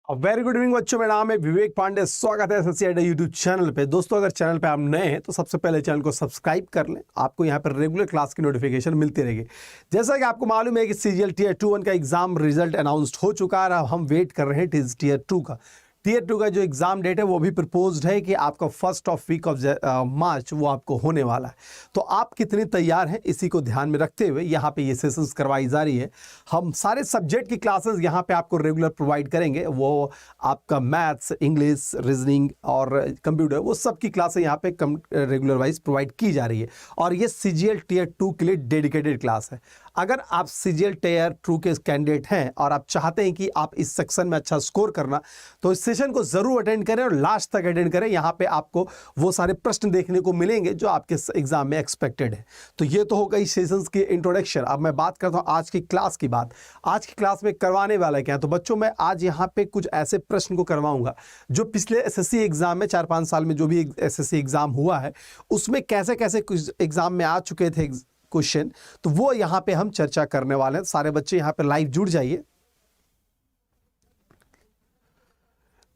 Very good evening बच्चों, मेरा नाम है विवेक पांडे। स्वागत है एसएससी अड्डा यूट्यूब चैनल पे। दोस्तों, अगर चैनल पे आप नए हैं तो सबसे पहले चैनल को सब्सक्राइब कर लें। आपको यहाँ पर रेगुलर क्लास की नोटिफिकेशन मिलती रहेगी। जैसा कि आपको मालूम है कि सीजीएल टीयर 2 का एग्जाम रिजल्ट अनाउंस्ड हो चुका है। अब हम वेट कर रहे हैं टीयर 2 का। टीयर 2 का जो एग्जाम डेट है वो भी प्रपोज्ड है कि आपका first of week of March वो आपको होने वाला है। तो आप कितने तैयार हैं इसी को ध्यान में रखते हुए यहाँ पे ये सेशंस करवाई जा रही है। हम सारे सब्जेक्ट की क्लासेस यहाँ पे आपको रेगुलर प्रोवाइड करेंगे। वो आपका मैथ्स, इंग्लिश, रीजनिंग और कंप्यूटर, वो सब की क्लासें यहाँ पे रेगुलर वाइज प्रोवाइड की जा रही है। और ये सीजीएल टीयर 2 के लिए डेडिकेटेड क्लास है। अगर आप सीजीएल टीयर 2 के कैंडिडेट हैं और आप चाहते हैं कि आप इस सेक्शन में अच्छा स्कोर करना, तो इस सेशन को जरूर अटेंड करें और लास्ट तक अटेंड करें। यहाँ पे आपको वो सारे प्रश्न देखने को मिलेंगे जो आपके एग्जाम में एक्सपेक्टेड है। तो ये तो हो गई सेशंस की इंट्रोडक्शन। अब मैं बात करता हूँ आज की क्लास की बात। आज की क्लास में करवाने वाला क्या है, तो बच्चों मैं आज यहाँ पे कुछ ऐसे प्रश्न को करवाऊंगा जो पिछले एसएससी एग्जाम में 4-5 साल में जो भी एसएससी एग्जाम हुआ है उसमें कैसे कैसे कुछ एग्जाम में आ चुके थे क्वेश्चन, तो वो यहां पे हम चर्चा करने वाले हैं। सारे बच्चे यहां पे लाइव जुड़ जाइए।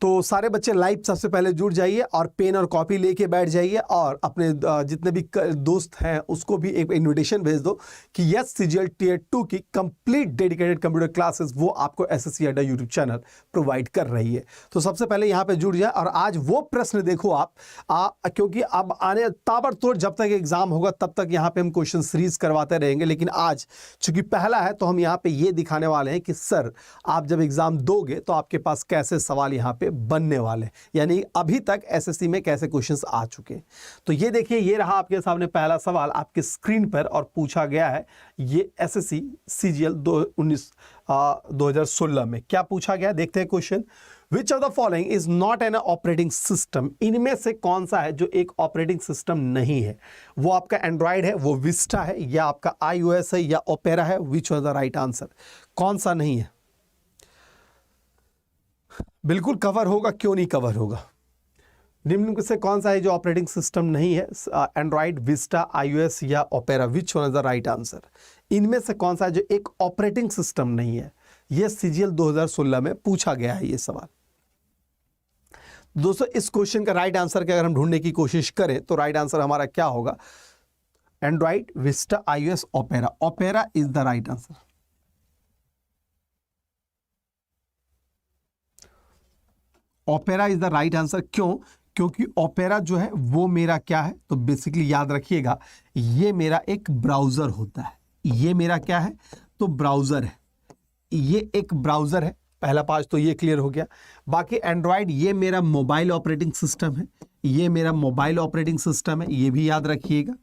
तो सारे बच्चे लाइव सबसे पहले जुड़ जाइए और पेन और कॉपी लेके बैठ जाइए और अपने जितने भी दोस्त हैं उसको भी एक इनविटेशन भेज दो कि यस, सीजीएल टीयर 2 की कंप्लीट डेडिकेटेड कंप्यूटर क्लासेस वो आपको एसएससी अड्डा यूट्यूब चैनल प्रोवाइड कर रही है। तो सबसे पहले यहाँ पे जुड़ जाए और आज वो प्रश्न देखो आप, क्योंकि अब आने ताबड़तोड़ जब तक एग्जाम होगा तब तक यहाँ पे हम क्वेश्चन सीरीज करवाते रहेंगे, लेकिन आज चूंकि पहला है तो हम यहाँ पे ये दिखाने वाले हैं कि सर आप जब एग्जाम दोगे तो आपके पास कैसे सवाल यहाँ पे बनने वाले, यानी अभी तक एसएससी में कैसे क्वेश्चंस आ चुके हैं। तो ये देखिए, ये रहा आपके सामने पहला सवाल आपके स्क्रीन पर और पूछा गया है। ये एसएससी सीजीएल 2016 में क्या पूछा गया, देखते हैं question. Which of the following is not an operating system, इनमें से कौन सा है जो एक ऑपरेटिंग सिस्टम नहीं है? वो आपका एंड्रॉइड है, वो विस्टा है, या आपका iOS है, या ओपेरा है? Which of the right answer, कौन सा नहीं है? बिल्कुल कवर होगा, क्यों नहीं कवर होगा? निम्न से कौन सा है जो ऑपरेटिंग सिस्टम नहीं है? एंड्रॉइड, विस्टा, iOS या opera? Which one is the right answer? इनमें से कौन सा है जो एक ऑपरेटिंग सिस्टम नहीं है? यह सीजीएल 2016 में पूछा गया है ये सवाल। दोस्तों, इस क्वेश्चन का राइट आंसर के अगर हम ढूंढने की कोशिश करें तो राइट आंसर हमारा क्या होगा? Android, Vista, iOS, opera. Opera is the right answer. Opera is the right answer. क्यों? क्योंकि ओपेरा जो है वो मेरा क्या है, तो बेसिकली याद रखिएगा ये मेरा एक ब्राउजर होता है। ये मेरा क्या है, तो ब्राउजर है। ये एक ब्राउजर है। पहला पार्ट तो ये क्लियर हो गया। बाकी एंड्रॉइड ये मेरा मोबाइल ऑपरेटिंग सिस्टम है। ये मेरा मोबाइल ऑपरेटिंग सिस्टम है, ये भी याद रखिएगा।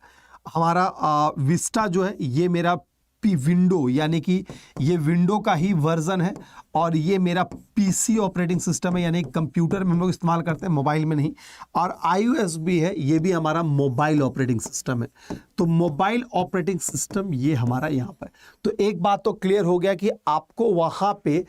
हमारा विस्टा जो है ये मेरा विंडो, यानी कि ये विंडो का ही वर्जन है। और ये मेरा पीसी ऑपरेटिंग सिस्टम है, यानी कंप्यूटर में हम लोग इस्तेमाल करते हैं, मोबाइल में नहीं। और iOS भी है, ये भी हमारा मोबाइल ऑपरेटिंग सिस्टम है। तो मोबाइल ऑपरेटिंग सिस्टम ये हमारा यहाँ पर। तो एक बात तो क्लियर हो गया कि आपको वहाँ पे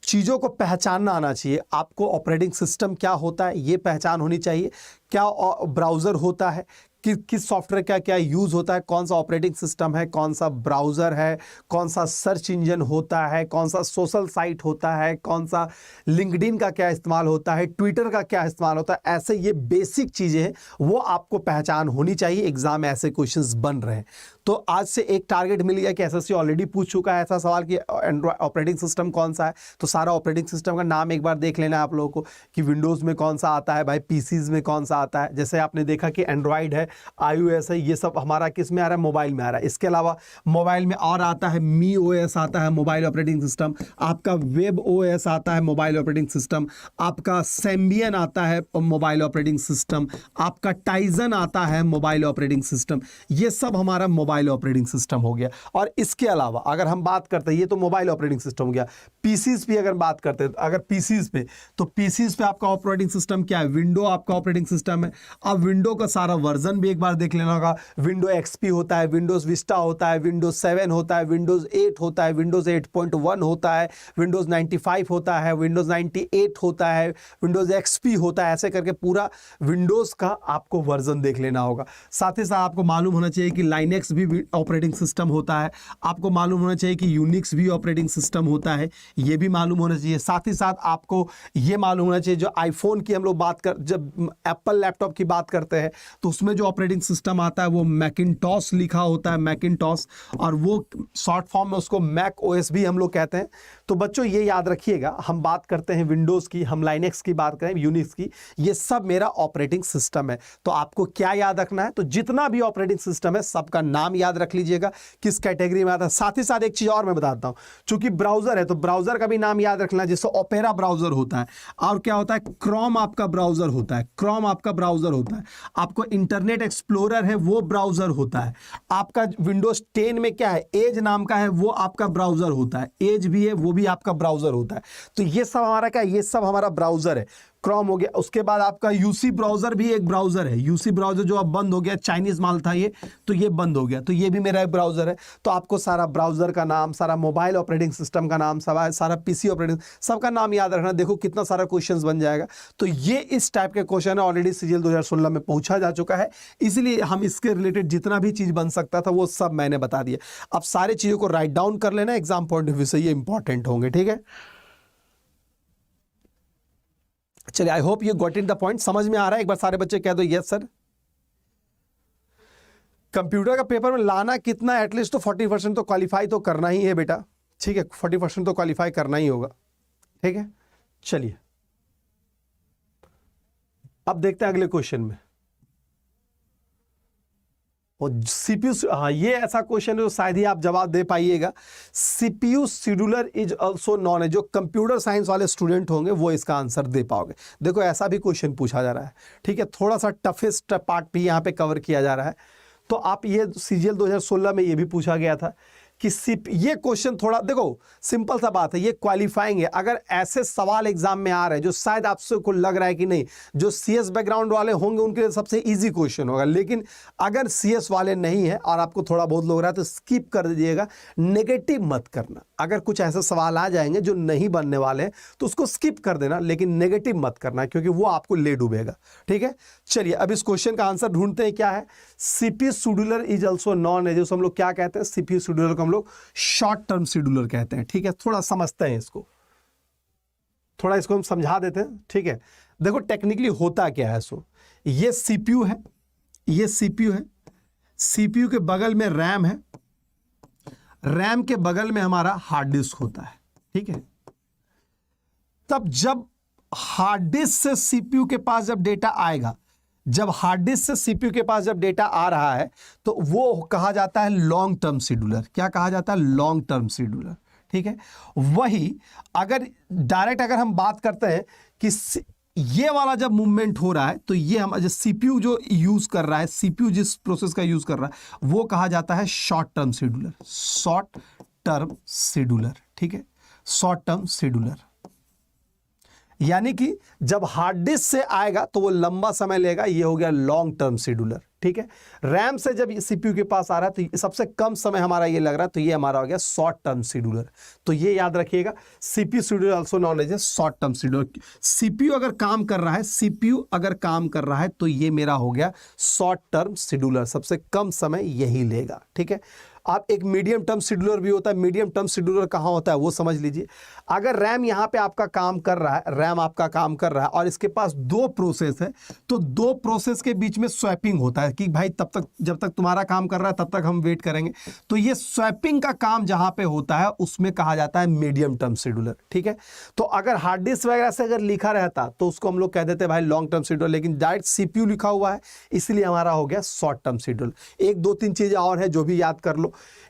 चीज़ों को पहचानना आना चाहिए। आपको ऑपरेटिंग सिस्टम क्या होता है ये पहचान होनी चाहिए। क्या ब्राउज़र होता है, किस सॉफ्टवेयर का क्या यूज़ होता है, कौन सा ऑपरेटिंग सिस्टम है, कौन सा ब्राउज़र है, कौन सा सर्च इंजन होता है, कौन सा सोशल साइट होता है, कौन सा लिंक्डइन का क्या इस्तेमाल होता है, ट्विटर का क्या इस्तेमाल होता है। ऐसे ये बेसिक चीज़ें हैं, वो आपको पहचान होनी चाहिए। एग्जाम में ऐसे क्वेश्चंस बन रहे हैं। तो आज से एक टारगेट मिल गया कि एसएससी ऑलरेडी पूछ चुका है ऐसा सवाल कि ऑपरेटिंग सिस्टम कौन सा है। तो सारा ऑपरेटिंग सिस्टम का नाम एक बार देख लेना है आप लोगों को कि विंडोज़ में कौन सा आता है, भाई पीसीज में कौन सा आता है। जैसे आपने देखा कि एंड्रॉइड है, iOS है, ये सब हमारा किस में आ रहा है, मोबाइल में आ रहा है। इसके अलावा मोबाइल में और आता है MIUI आता है, मोबाइल ऑपरेटिंग सिस्टम। आपका वेब OS आता है, मोबाइल ऑपरेटिंग सिस्टम। आपका Symbian आता है, मोबाइल ऑपरेटिंग सिस्टम। आपका टाइजन आता है, मोबाइल ऑपरेटिंग सिस्टम। ये सब हमारा मोबाइल ऑपरेटिंग सिस्टम हो गया। और इसके अलावा अगर हम बात करते हैं, ये तो मोबाइल ऑपरेटिंग सिस्टम हो गया। पीसीज भी अगर बात करते हैं, अगर पीसीज पे, तो पीसीज पे आपका ऑपरेटिंग सिस्टम क्या है? विंडो आपका ऑपरेटिंग सिस्टम है। अब विंडो का सारा वर्जन वर्जन भी एक बार देख लेना होगा। विंडो एक्सपी होता है, विंडोज विस्टा होता है, विंडोज 7 होता है, विंडोज 8 होता है, विंडोज 8.1 होता है, विंडोज 95 होता है, विंडोज 98 होता है, विंडोज एक्सपी होता है। ऐसे करके पूरा विंडोज का आपको वर्जन देख लेना होगा। साथ ही साथ आपको मालूम होना चाहिए कि लाइनेक्स भी ऑपरेटिंग सिस्टम होता है, आपको मालूम होना चाहिए कि यूनिक्स भी ऑपरेटिंग सिस्टम होता है, ये भी मालूम होना चाहिए। साथ ही साथ आपको ये मालूम होना चाहिए, जो आईफोन की हम लोग जब एप्पल लैपटॉप की बात करते हैं तो उसमें जो ऑपरेटिंग सिस्टम आता है वो मैकिन्टॉश लिखा होता है, मैकिन्टॉश, और वो शॉर्ट फॉर्म में उसको मैक ओएस भी हम लोग कहते हैं। तो बच्चों ये याद रखिएगा, हम बात करते हैं विंडोज़ की, हम लाइनेक्स की बात करें, यूनिक्स की, ये सब मेरा ऑपरेटिंग सिस्टम है। तो आपको क्या याद रखना है, तो जितना भी ऑपरेटिंग सिस्टम है सबका नाम याद रख लीजिएगा, किस कैटेगरी में आता है। साथ ही साथ एक चीज़ और मैं बताता हूँ, चूंकि ब्राउजर है तो ब्राउजर का भी नाम याद रखना है, जैसे ओपेरा ब्राउजर होता है, और क्या होता है, क्रोम आपका ब्राउजर होता है, क्रोम आपका ब्राउजर होता है, आपको इंटरनेट एक्सप्लोरर है वो ब्राउजर होता है, आपका विंडोज 10 में क्या है, एज नाम का है वो आपका ब्राउजर होता है, एज भी है वो भी आपका ब्राउजर होता है। तो ये सब हमारा क्या है, ये सब हमारा ब्राउजर है। क्रोम हो गया, उसके बाद आपका यूसी ब्राउजर भी एक ब्राउजर है, यूसी ब्राउजर जो अब बंद हो गया, चाइनीज माल था ये, तो ये बंद हो गया, तो ये भी मेरा एक ब्राउजर है। तो आपको सारा ब्राउजर का नाम, सारा मोबाइल ऑपरेटिंग सिस्टम का नाम, सारा पीसी ऑपरेटिंग सबका नाम याद रखना। देखो कितना सारा क्वेश्चंस बन जाएगा। तो ये इस टाइप के क्वेश्चन है, ऑलरेडी सीजीएल 2016 में पूछा जा चुका है, इसलिए हम इसके रिलेटेड जितना भी चीज बन सकता था वो सब मैंने बता दिया। अब सारी चीजों को राइट डाउन कर लेना, एग्जाम पॉइंट ऑफ व्यू से ये इंपॉर्टेंट होंगे, ठीक है। चलिए, I hope you got in the point, समझ में आ रहा है। एक बार सारे बच्चे कह दो यस सर। कंप्यूटर का पेपर में लाना कितना, एटलीस्ट तो 40% तो क्वालिफाई तो करना ही है बेटा, ठीक है, 40% तो क्वालिफाई करना ही होगा, ठीक है। चलिए अब देखते हैं अगले क्वेश्चन में। और सीपीयू, हाँ ये ऐसा क्वेश्चन है जो शायद ही आप जवाब दे पाइएगा। CPU scheduler is also known है, जो कंप्यूटर साइंस वाले स्टूडेंट होंगे वो इसका आंसर दे पाओगे। देखो ऐसा भी क्वेश्चन पूछा जा रहा है, ठीक है, थोड़ा सा टफेस्ट पार्ट भी यहाँ पे कवर किया जा रहा है। तो आप ये सीजीएल 2016 में ये भी पूछा गया था कि ये क्वेश्चन थोड़ा देखो सिंपल सा बात है, ये क्वालिफाइंग है। अगर ऐसे सवाल एग्जाम में आ रहे हैं जो शायद आपसे को लग रहा है कि नहीं, जो सीएस बैकग्राउंड वाले होंगे उनके लिए सबसे इजी क्वेश्चन होगा, लेकिन अगर सीएस वाले नहीं है और आपको थोड़ा बहुत लग रहा है तो स्किप कर दीजिएगा, नेगेटिव मत करना। अगर कुछ ऐसे सवाल आ जाएंगे जो नहीं बनने वाले हैं तो उसको स्किप कर देना, लेकिन नेगेटिव मत करना क्योंकि वो आपको ले डूबेगा, ठीक है। चलिए अब इस क्वेश्चन का आंसर ढूंढते हैं, क्या है। CPU scheduler is also known है, जो हम लोग क्या कहते हैं, सीपीयू शेड्यूलर को हम लोग शॉर्ट टर्म शेड्यूलर कहते हैं, ठीक है। थोड़ा समझते हैं इसको, थोड़ा इसको हम समझा देते हैं, ठीक है। देखो टेक्निकली होता क्या है, सो ये सीपीयू है, ये सीपीयू है, सीपीयू के बगल में रैम है, रैम के बगल में हमारा हार्ड डिस्क होता है, ठीक है। तब जब हार्ड डिस्क से सीपीयू के पास जब डेटा आएगा, जब हार्ड डिस्क से सीपीयू के पास जब डेटा आ रहा है तो वो कहा जाता है लॉन्ग टर्म शेड्यूलर। क्या कहा जाता है, लॉन्ग टर्म शेड्यूलर, ठीक है। वही अगर डायरेक्ट अगर हम बात करते हैं कि ये वाला जब मूवमेंट हो रहा है तो ये हम जो सीपीयू जो यूज कर रहा है, सीपीयू जिस प्रोसेस का यूज कर रहा है वो कहा जाता है short term scheduler, short term scheduler, ठीक है, शॉर्ट टर्म शेड्यूलर। यानी कि जब हार्ड डिस्क से आएगा तो वो लंबा समय लेगा, ये हो गया लॉन्ग टर्म शेड्यूलर, ठीक है। रैम से जब सीपीयू के पास आ रहा है तो सबसे कम समय हमारा ये लग रहा है, तो ये हमारा हो गया शॉर्ट टर्म शेड्यूलर। तो ये याद रखिएगा, CPU scheduler also known as short term scheduler. CPU अगर काम कर रहा है, सीपीयू अगर काम कर रहा है तो ये मेरा हो गया शॉर्ट टर्म शेड्यूलर, सबसे कम समय यही लेगा, ठीक है। आप एक मीडियम टर्म शेड्यूलर भी होता है, मीडियम टर्म शेड्यूलर कहाँ होता है वो समझ लीजिए। अगर रैम यहाँ पे आपका काम कर रहा है, रैम आपका काम कर रहा है और इसके पास दो प्रोसेस है, तो दो प्रोसेस के बीच में स्वैपिंग होता है कि भाई तब तक जब तक तुम्हारा काम कर रहा है तब तक हम वेट करेंगे। तो ये स्वैपिंग का काम जहाँ पे होता है उसमें कहा जाता है मीडियम टर्म शेड्यूलर, ठीक है। तो अगर हार्ड डिस्क वगैरह से अगर लिखा रहता तो उसको हम लोग कह देते भाई लॉन्ग टर्म शेड्यूलर, लेकिन डायरेक्ट सीपीयू लिखा हुआ है इसलिए हमारा हो गया शॉर्ट टर्म शेड्यूलर। एक दो तीन चीजें और है जो भी याद कर लो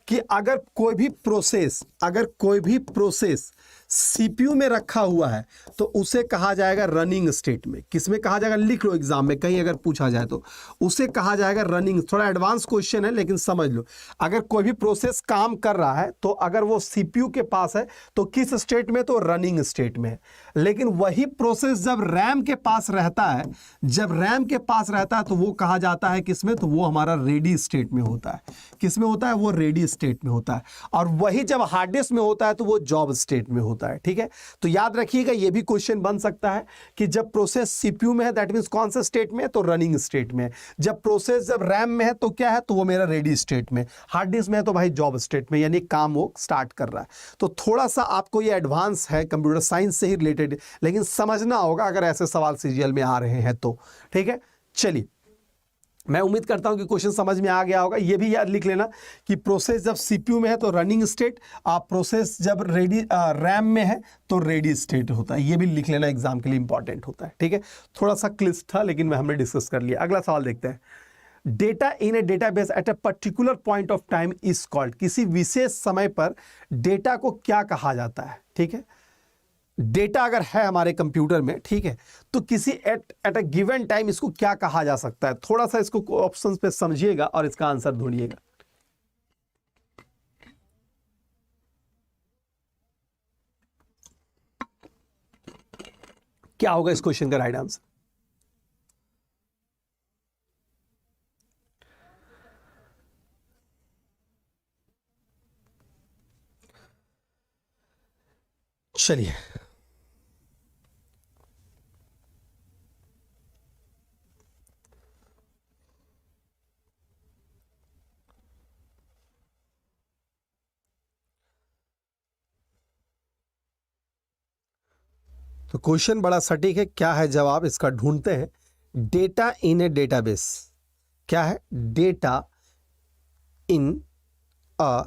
कि अगर कोई भी प्रोसेस सीपीयू में रखा हुआ है तो उसे कहा जाएगा रनिंग स्टेट में। किसमें कहा जाएगा, लिख लो एग्जाम में कहीं अगर पूछा जाए तो उसे कहा जाएगा रनिंग। थोड़ा एडवांस क्वेश्चन है लेकिन समझ लो, अगर कोई भी प्रोसेस काम कर रहा है तो अगर वो सीपीयू के पास है तो किस स्टेट में, तो रनिंग स्टेट में है। लेकिन वही प्रोसेस जब रैम के पास रहता है, जब रैम के पास रहता है तो वो कहा जाता है किसमें, तो वो हमारा रेडी स्टेट में होता है। किसमें होता है, वो रेडी स्टेट में होता है। और वही जब हार्ड डिस्क में होता है तो वो जॉब स्टेट में होता है। ठीक है, तो याद रखिएगा ये भी क्वेश्चन बन सकता है कि जब प्रोसेस सीपीयू में है दैट मींस कौन सा स्टेट में है, तो रनिंग स्टेट में। जब प्रोसेस जब रैम में है तो क्या है, तो वो मेरा रेडी स्टेट में। हार्ड डिस्क में है तो भाई जॉब स्टेट में, यानी काम वो स्टार्ट कर रहा है। तो थोड़ा सा आपको ये एडवांस है, कंप्यूटर साइंस से ही रिलेटेड, लेकिन समझना होगा अगर ऐसे सवाल सीजीएल में आ रहे हैं तो। ठीक है, चलिए मैं उम्मीद करता हूं कि क्वेश्चन समझ में आ गया होगा। ये भी याद लिख लेना कि प्रोसेस जब सीपीयू में है तो रनिंग स्टेट, आप प्रोसेस जब रेडी रैम में है तो रेडी स्टेट होता है। ये भी लिख लेना, एग्जाम के लिए इंपॉर्टेंट होता है। ठीक है, थोड़ा सा क्लिष्ट था लेकिन हमने डिस्कस कर लिया। अगला सवाल देखते हैं। Data in a database at a particular point of time is called. किसी विशेष समय पर डेटा को क्या कहा जाता है। ठीक है, डेटा अगर है हमारे कंप्यूटर में, ठीक है, तो किसी एट अ गिवन टाइम इसको क्या कहा जा सकता है। थोड़ा सा इसको ऑप्शंस पे समझिएगा और इसका आंसर ढूंढिएगा। क्या होगा इस क्वेश्चन का राइट आंसर। चलिए तो क्वेश्चन बड़ा सटीक है। क्या है जवाब, इसका ढूंढते हैं। डेटा इन ए डेटाबेस, क्या है, data in a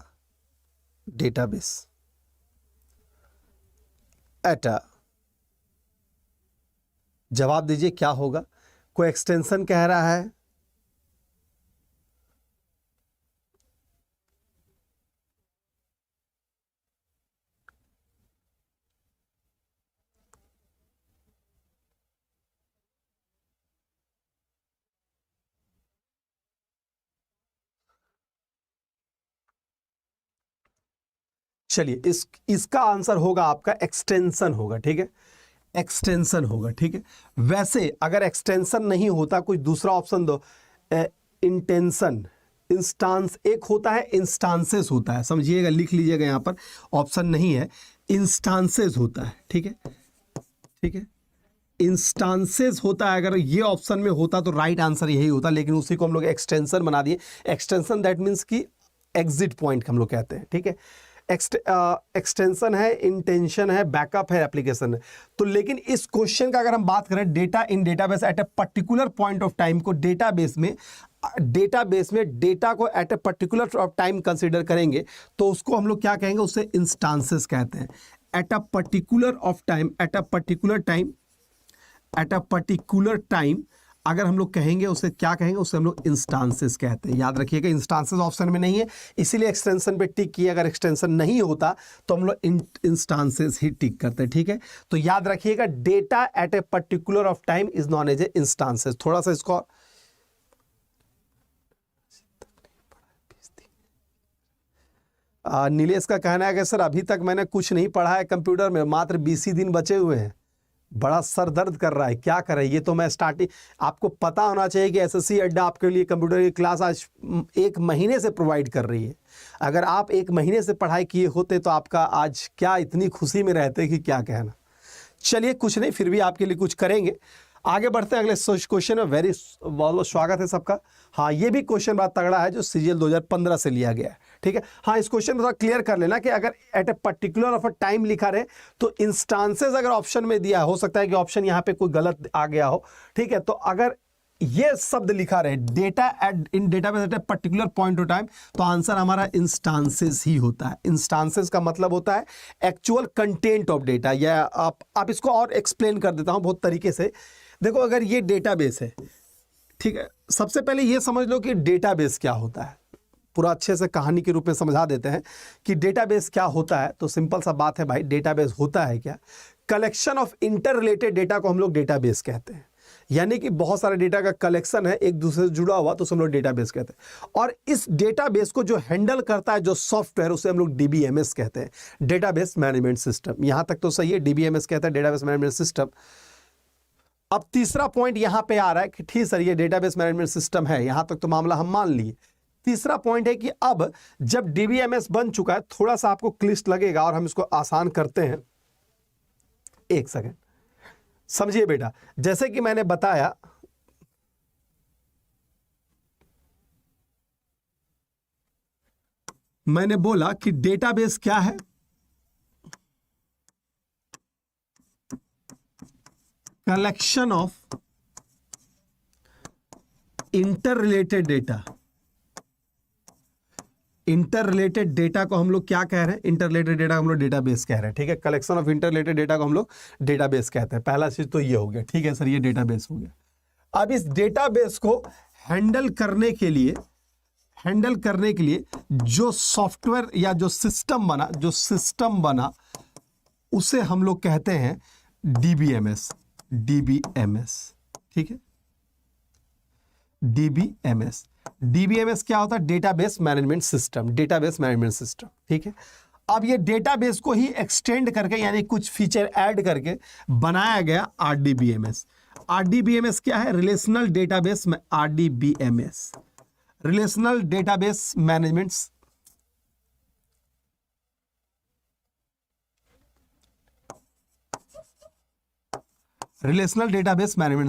database at a, जवाब दीजिए क्या होगा। कोई एक्सटेंशन कह रहा है, चलिए इसका आंसर होगा आपका एक्सटेंशन होगा। ठीक है, एक्सटेंशन होगा। ठीक है, वैसे अगर एक्सटेंशन नहीं होता कोई दूसरा ऑप्शन दो। इंटेंशन, इंस्टांस एक होता है, इंस्टांसेस होता है, समझिएगा, लिख लीजिएगा यहां पर, ऑप्शन नहीं है, इंस्टांसेस होता है। ठीक है, ठीक है, इंस्टांसेस होता है। अगर ये ऑप्शन में होता तो राइट आंसर यही होता, लेकिन उसी को हम लोग एक्सटेंशन बना दिए। एक्सटेंशन दैट मीन्स कि एग्जिट पॉइंट हम लोग कहते हैं। ठीक है, एक्सटेंशन है, इंटेंशन है, बैकअप है, एप्लीकेशन है। तो लेकिन इस क्वेश्चन का अगर हम बात करें, data in database at a particular point of time को डेटाबेस में डेटा को at a particular of time consider करेंगे तो उसको हम लोग क्या कहेंगे, उससे इंस्टांसेस कहते हैं। At a particular of time, at a particular time, at a particular time अगर हम लोग कहेंगे उसे क्या कहेंगे, उसे हम लोग इंस्टांसेस कहते हैं। याद रखिएगा इंस्टांसेस ऑप्शन में नहीं है, इसीलिए एक्सटेंशन पे टिक किया। अगर एक्सटेंशन नहीं होता तो हम लोग इंस्टांसेस ही टिक करते हैं। ठीक है, तो याद रखिएगा data at a particular of time is known as a instances. थोड़ा सा इसको नीलेश का कहना है कि सर अभी तक मैंने कुछ नहीं पढ़ा है कंप्यूटर में, मात्र 20 ही दिन बचे हुए हैं, बड़ा सर दर्द कर रहा है, क्या करें। ये तो मैं स्टार्टिंग, आपको पता होना चाहिए कि एसएससी अड्डा आपके लिए कंप्यूटर की क्लास आज 1 महीने से प्रोवाइड कर रही है। अगर आप 1 महीने से पढ़ाई किए होते तो आपका आज क्या इतनी खुशी में रहते कि क्या कहना। चलिए कुछ नहीं, फिर भी आपके लिए कुछ करेंगे। आगे बढ़ते हैं अगले क्वेश्चन में। वेरी बहुत बहुत स्वागत है सबका। हाँ, ये भी क्वेश्चन बड़ा तगड़ा है जो सीजीएल 2015 से लिया गया है। ठीक है, हाँ, इस क्वेश्चन में थोड़ा क्लियर कर लेना कि अगर at a particular of a time लिखा रहे तो इंस्टांसेस अगर ऑप्शन में दिया, हो सकता है कि ऑप्शन यहाँ पे कोई गलत आ गया हो। ठीक है, तो अगर ये शब्द लिखा रहे data in database at a particular point of time, तो आंसर हमारा इंस्टांसेस ही होता है। इंस्टांसेस का मतलब होता है एक्चुअल कंटेंट ऑफ डेटा। या आप इसको और एक्सप्लेन कर देता हूं बहुत तरीके से। देखो, अगर ये डेटाबेस है, ठीक है, सबसे पहले ये समझ लो कि डेटाबेस क्या होता है। पूरा अच्छे से कहानी के रूप में समझा देते हैं कि डेटाबेस क्या होता है। तो सिंपल सा बात है भाई, डेटाबेस होता है क्या? Collection of inter related data को हम लोग डेटाबेस कहते हैं। यानी कि बहुत सारे डेटा का कलेक्शन है एक दूसरे से जुड़ा हुआ, तो उसे हम लोग डेटाबेस कहते हैं। और इस डेटाबेस को जो हैंडल करता है जो सॉफ्टवेयर, उसे हम लोग डीबीएमएस कहते हैं, डेटाबेस मैनेजमेंट सिस्टम। यहां तक तो सही है, डीबीएमएस कहते हैं डेटाबेस मैनेजमेंट सिस्टम। अब तीसरा पॉइंट यहां पे आ रहा है कि ठीक सर ये डेटाबेस मैनेजमेंट सिस्टम है, यहां तक तो मामला हम मान लिए। तीसरा पॉइंट है कि अब जब डीबीएमएस बन चुका है, थोड़ा सा आपको क्लिष्ट लगेगा और हम इसको आसान करते हैं। एक सेकंड समझिए बेटा, जैसे कि मैंने बताया मैंने बोला कि डेटाबेस क्या है? Collection of inter related data. Inter related data को हम लोग क्या कह रहे हैं? इंटर रिलेटेड डेटा को हम लोग डेटाबेस कह रहे हैं। ठीक है, collection of inter related data को हम लोग डेटाबेस कहते हैं। पहला चीज तो ये हो गया। ठीक है सर, ये डेटाबेस हो गया। अब इस डेटाबेस को हैंडल करने के लिए जो सॉफ्टवेयर या जो सिस्टम बना उसे हम लोग कहते हैं डीबीएमएस। ठीक है, डीबीएमएस क्या होता है? Database management system. ठीक है, अब ये डेटाबेस को ही एक्सटेंड करके यानी कुछ फीचर ऐड करके बनाया गया आरडीबीएमएस। आरडीबीएमएस क्या है? रिलेशनल डेटाबेस में RDBMS, relational database management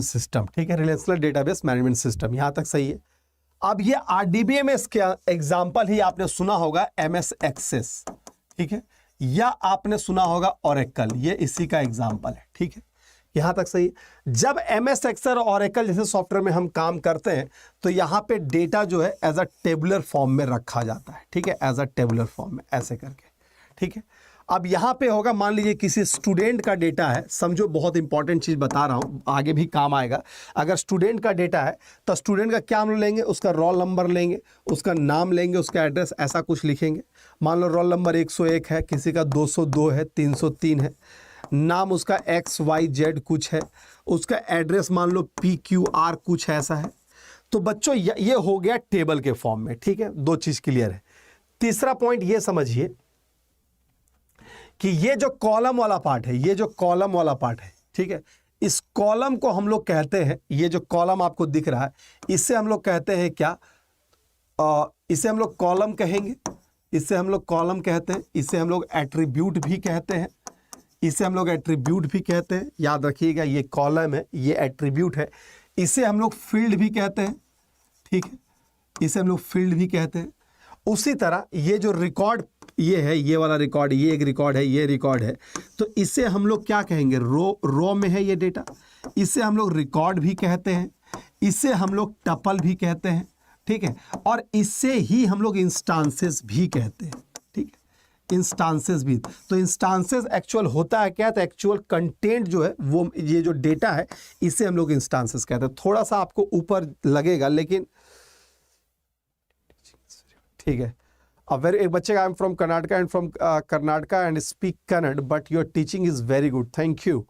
system. ठीक है, रिलेशनल डेटाबेस मैनेजमेंट सिस्टम, यहां तक सही है। अब ये आरडीबीएमएस का एग्जांपल ही आपने सुना होगा एमएस एक्सेस। ठीक है, या आपने सुना होगा ओरेकल, ये इसी का एग्जांपल है। ठीक है, यहां तक सही है। जब एमएस एक्सेल और ओरेकल जैसे सॉफ्टवेयर में हम काम करते हैं तो यहां पे डेटा जो है एज अ टेबुलर फॉर्म में रखा जाता है। ठीक है, एज अ टेबुलर फॉर्म में ऐसे करके। ठीक है, अब यहां पे होगा, मान लीजिए किसी स्टूडेंट का डेटा है, समझो बहुत इंपॉर्टेंट चीज बता रहा हूं, आगे भी काम आएगा। अगर स्टूडेंट का डेटा है तो स्टूडेंट का क्या हम लोग लेंगे? उसका रोल नंबर लेंगे, उसका नाम लेंगे, उसका एड्रेस, ऐसा कुछ लिखेंगे। मान लो रोल नंबर 101 है, किसी का 202 है, 303 है, नाम उसका XYZ कुछ है, उसका एड्रेस मान लो PQR कुछ ऐसा है। तो बच्चों ये हो गया टेबल के फॉर्म में। ठीक है, दो चीज क्लियर है। तीसरा पॉइंट ये समझिए कि ये जो कॉलम वाला पार्ट है, ठीक है, इस कॉलम को हम लोग कहते हैं, ये जो कॉलम आपको दिख रहा है इससे हम लोग कहते हैं क्या? इसे हम लोग कॉलम कहेंगे, इसे हम लोग कॉलम कहते हैं, इसे हम लोग एट्रीब्यूट भी कहते हैं, याद रखिएगा ये कॉलम है, ये एट्रीब्यूट है। इसे हम लोग फील्ड भी कहते हैं। ठीक है, इसे हम लोग फील्ड भी कहते हैं। उसी तरह ये जो रिकॉर्ड ये है, ये वाला रिकॉर्ड, ये एक रिकॉर्ड है, ये रिकॉर्ड है, तो इसे हम लोग क्या कहेंगे? रो में है ये डेटा, इसे हम लोग रिकॉर्ड भी कहते हैं, इसे हम लोग टपल भी कहते हैं। ठीक है, और इससे ही हम लोग इंस्टांसेस भी कहते हैं। ठीक है, इंस्टांसेस भी। तो इंस्टांसेस एक्चुअल होता है क्या? तो एक्चुअल कंटेंट जो है वो, ये जो डेटा है इसे हम लोग इंस्टांसेस कहते हैं। थोड़ा सा आपको ऊपर लगेगा लेकिन ठीक है। एक बच्चे का I am from Karnataka and speak Kannada but your teaching is very good, thank you.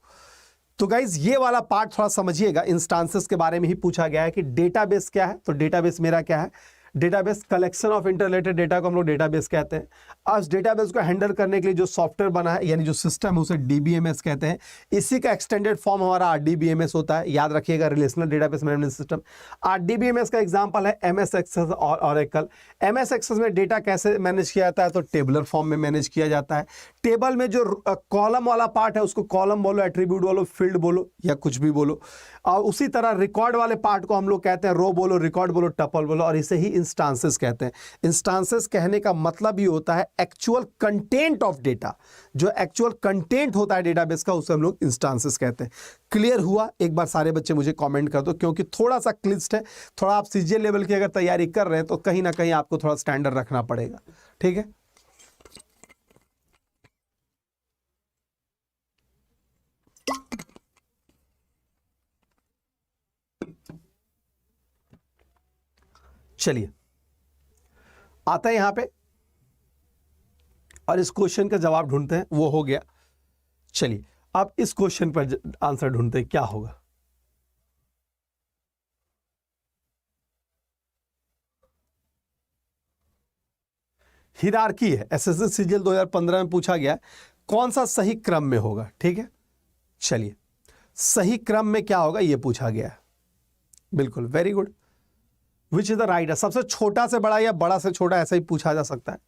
तो गाइज ये वाला पार्ट थोड़ा समझिएगा, इंस्टांसेस के बारे में ही पूछा गया है कि डेटाबेस क्या है। तो डेटाबेस मेरा क्या है? Database collection of interrelated data को हम लोग डेटाबेस कहते हैं। आज डेटाबेस को हैंडल करने के लिए जो सॉफ्टवेयर बना है यानी जो सिस्टम है उसे डीबीएमएस कहते हैं। इसी का एक्सटेंडेड फॉर्म हमारा आरडीबीएमएस होता है, याद रखिएगा, relational database management system. RDBMS का एग्जांपल है एमएस एक्सेस और ओरेकल। एमएस एक्सेस में डेटा कैसे मैनेज किया जाता है? तो टेबुलर फॉर्म में मैनेज किया जाता है। टेबल में जो कॉलम वाला पार्ट है उसको कॉलम बोलो, एट्रीब्यूट बोलो, फील्ड बोलो या कुछ भी बोलो। और उसी तरह रिकॉर्ड वाले पार्ट को हम लोग कहते हैं रो बोलो, रिकॉर्ड बोलो, टपल बोलो, और इसे ही इंस्टांसेस कहते हैं। इंस्टांसेस कहने का मतलब ही होता है एक्चुअल कंटेंट ऑफ डेटा। जो एक्चुअल कंटेंट होता है डेटाबेस का उसे हम लोग इंस्टांसेस कहते हैं। क्लियर हुआ? एक बार सारे बच्चे मुझे कमेंट कर दो, क्योंकि थोड़ा सा क्लिष्ट है। थोड़ा आप सीजीएल लेवल की अगर तैयारी कर रहे हैं तो कहीं ना कहीं आपको थोड़ा स्टैंडर्ड रखना पड़ेगा। ठीक है, चलिए आता है यहां पे, और इस क्वेश्चन का जवाब ढूंढते हैं। वो हो गया। चलिए अब इस क्वेश्चन पर आंसर ढूंढते हैं, क्या होगा। हिरार्की है, एसएससी सीजीएल 2015 में पूछा गया कौन सा सही क्रम में होगा। ठीक है, चलिए सही क्रम में क्या होगा ये पूछा गया है। बिल्कुल, very good. Which is the right, सबसे छोटा से बड़ा या बड़ा से छोटा, ऐसा ही पूछा जा सकता है।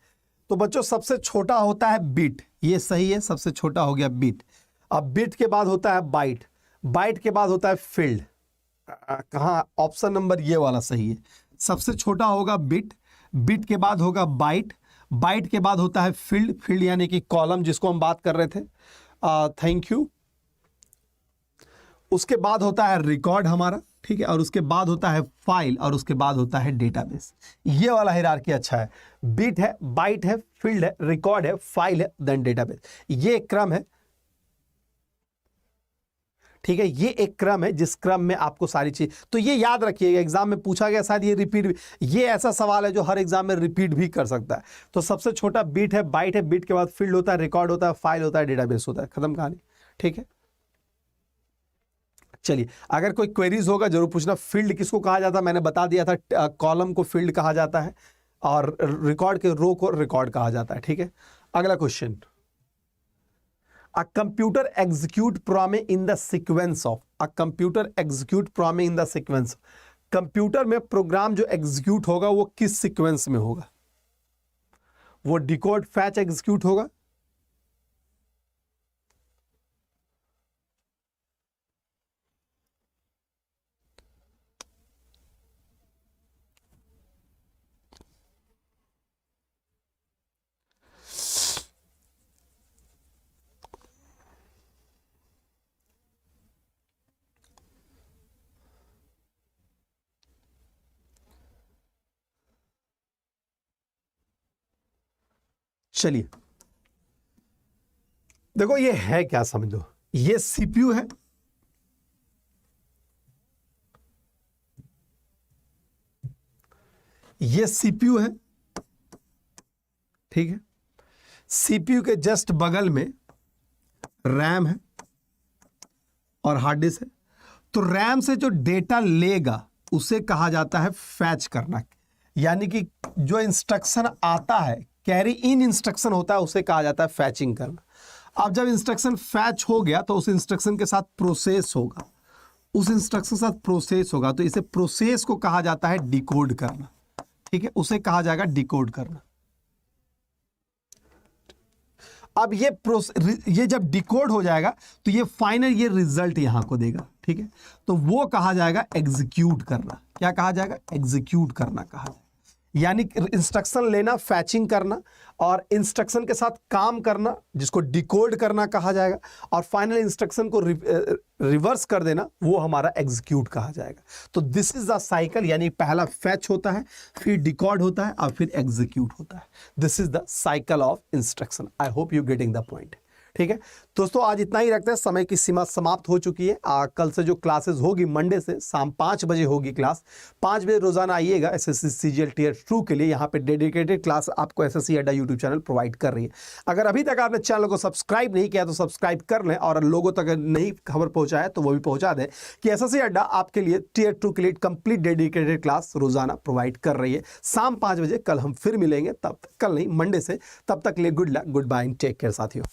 तो बच्चों सबसे छोटा होता है बीट, ये सही है, सबसे छोटा हो गया बीट। अब बीट के बाद होता है बाइट, बाइट के बाद होता है फील्ड। कहाँ, ऑप्शन नंबर ये वाला सही है। सबसे छोटा होगा बीट, बीट के बाद होगा बाइट, बाइट के बाद होता है फील्ड, फील्ड यानी कि कॉलम जिसको हम बात कर रहे थे। Thank you. उसके बाद होता है रिकॉर्ड हमारा, ठीक है, और उसके बाद होता है फाइल, और उसके बाद होता है डेटाबेस। ये वाला हायरार्की अच्छा है। बीट है, बाइट है, फील्ड है, रिकॉर्ड है, फाइल है, देन डेटाबेस। ये एक क्रम है, ठीक है, ये एक क्रम है जिस क्रम में आपको सारी चीज, तो ये याद रखिएगा, एग्जाम में पूछा गया, शायद ये रिपीट भी, ये ऐसा सवाल है जो हर एग्जाम में रिपीट भी कर सकता है। तो सबसे छोटा बीट है, बाइट है, बीट के बाद फील्ड होता है, रिकॉर्ड होता है, फाइल होता है, डेटाबेस होता है, खत्म कहानी। ठीक है, चलिए अगर कोई क्वेरीज होगा जरूर पूछना। फील्ड किसको कहा जाता है, मैंने बता दिया था, कॉलम को फील्ड कहा जाता है, और रिकॉर्ड के रो को रिकॉर्ड कहा जाता है। ठीक है, अगला question, A computer execute program in the sequence of, a computer execute program in the sequence। Computer में प्रोग्राम जो एग्जीक्यूट होगा वो किस सीक्वेंस में होगा, वो डिकोड फैच एग्जीक्यूट होगा, चलिए देखो ये है क्या, समझो, ये सीपीयू है, ये सीपीयू है, ठीक है, सीपीयू के जस्ट बगल में रैम है और हार्ड डिस्क है। तो रैम से जो डेटा लेगा उसे कहा जाता है फैच करना, यानी कि जो इंस्ट्रक्शन आता है, कैरी इन इंस्ट्रक्शन होता है, उसे कहा जाता है फैचिंग करना। अब जब इंस्ट्रक्शन फैच हो गया तो उस इंस्ट्रक्शन के साथ प्रोसेस होगा, उस इंस्ट्रक्शन के साथ प्रोसेस होगा, तो इसे प्रोसेस को कहा जाता है डिकोड करना। ठीक है, उसे कहा जाएगा डिकोड करना। अब ये जब डिकोड हो जाएगा तो ये फाइनल ये रिजल्ट यहां को देगा। ठीक है, तो वो कहा जाएगा एग्जीक्यूट करना। क्या कहा जाएगा, एग्जीक्यूट करना कहा जाएगा, यानी इंस्ट्रक्शन लेना, फैचिंग करना, और इंस्ट्रक्शन के साथ काम करना जिसको डिकोड करना कहा जाएगा, और फाइनल इंस्ट्रक्शन को रिवर्स कर देना, वो हमारा एग्जीक्यूट कहा जाएगा। तो दिस इज द साइकिल, यानी पहला फैच होता है, फिर डिकोड होता है, और फिर एग्जीक्यूट होता है। This is the cycle of instruction. I hope you getting the point. ठीक है दोस्तों, आज इतना ही रखते हैं, समय की सीमा समाप्त हो चुकी है। कल से जो क्लासेस होगी, मंडे से शाम 5 बजे होगी क्लास। 5 बजे रोजाना आइएगा एसएससी सीजीएल टियर 2 के लिए। यहाँ पे डेडिकेटेड क्लास आपको एसएससी अड्डा यूट्यूब चैनल प्रोवाइड कर रही है। अगर अभी तक आपने चैनल को सब्सक्राइब नहीं किया तो सब्सक्राइब कर लें, और लोगों तक नहीं खबर पहुँचाए तो वो भी पहुँचा दें कि एसएससी अड्डा आपके लिए टियर 2 के लिए कंप्लीट डेडिकेटेड क्लास रोजाना प्रोवाइड कर रही है। शाम 5 बजे कल हम फिर मिलेंगे, तब कल नहीं मंडे से। तब तक लिए good luck, goodbye, take care साथियों।